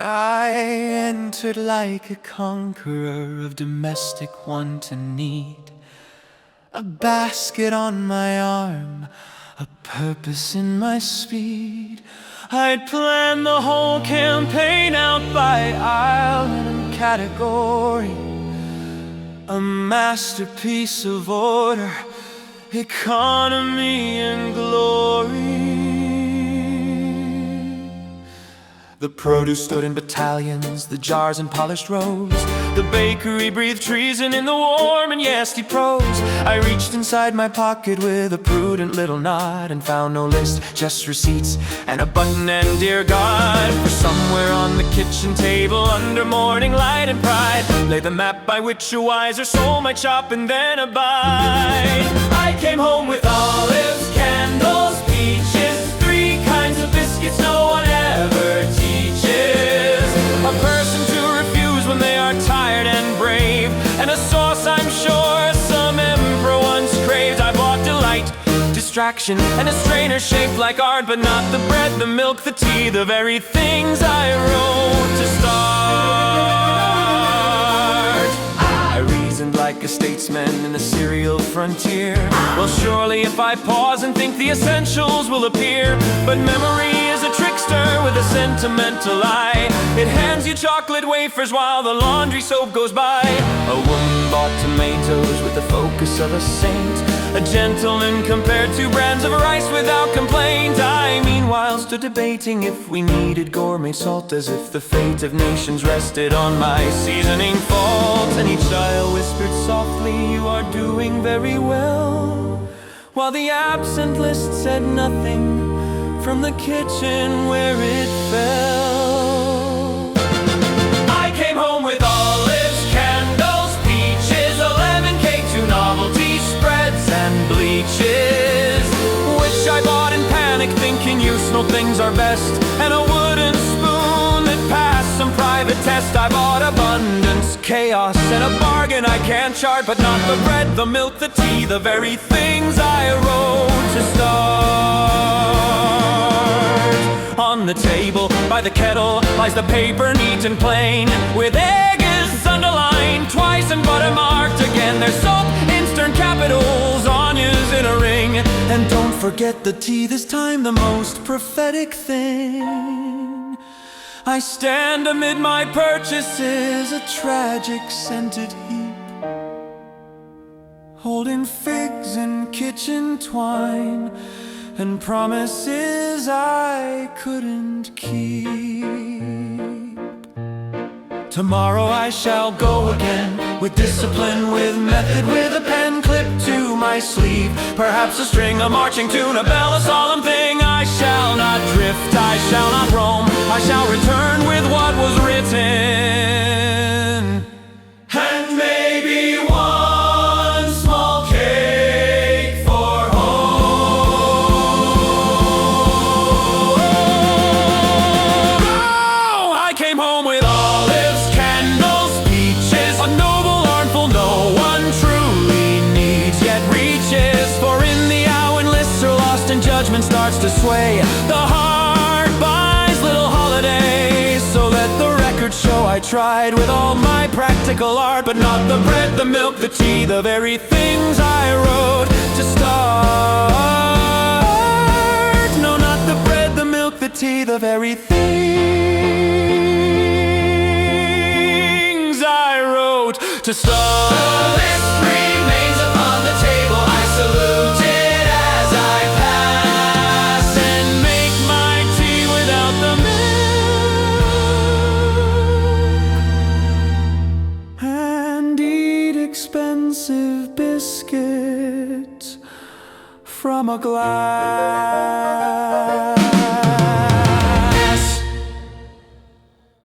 I entered like a conqueror of domestic want and need, a basket on my arm, a purpose in my speed. I'd planned the whole campaign out by aisle and category, a masterpiece of order, economy and glory. The produce stood in battalions, the jars in polished rows. The bakery breathed treason in the warm and nasty prose. I reached inside my pocket with a prudent little nod and found no list, just receipts and a button and dear God. For somewhere on the kitchen table, under morning light and pride, lay the map by which a wiser soul might shop and then abide. I came home with olives, candles, peaches, 3 kinds of biscuits no one ever teaches. A person to refuse when they are tired and brave, and a sauce I'm sure some emperor once craved. I bought delight, distraction, and a strainer shaped like art, but not the bread, the milk, the tea, the very things I wrote to start. I reasoned like a statesman in the cereal frontier. Well, surely if I pause and think, the essentials will appear. But memory is a trickster with a sentimental eye. It hands you chocolate wafers while the laundry soap goes by. A woman bought tomatoes with the focus of a saint, a gentleman compared to brands of rice without complaint. I meanwhile stood debating if we needed gourmet salt, as if the fate of nations rested on my seasoning fault. And each aisle whispered softly, "You are doing very well," while the absent list said nothing from the kitchen where it fell. I came home with olives, candles, peaches, 11 cake, 2 novelty spreads and bleaches, which I bought in panic, thinking useful things are best, and a wooden spoon that passed some private test. I bought abundance, chaos, and a bargain I can't chart, but not the bread, the milk, the tea, the very things I wrote to start. On the table, by the kettle, lies the paper neat and plain, with egg is underlined twice and butter marked again. There's soap in stern capitals, onions in a ring, and don't forget the tea, this time the most prophetic thing. I stand amid my purchases, a tragic scented heap, holding figs and kitchen twine and promises I couldn't keep. Tomorrow I shall go again, with discipline, with method, with a pen clipped to my sleeve, perhaps a string, a marching tune, a bell, a solemn thing. I shall not drift, I shall not roam, I shall return with what was written, and maybe one small cake for home. Oh, I came home with olives, candles, peaches, a noble armful no one truly needs yet reaches. For in the hour when lists are lost and judgment starts to sway, the heart buys little holidays. So let the record show I tried with all my practical art, but not the bread, the milk, the tea, the very things I wrote to start. No, not the bread, the milk, the tea, the very things I wrote to start. The list remains upon the table, I salute it as I pass, and make my tea without the milk, and eat expensive biscuits from a glass.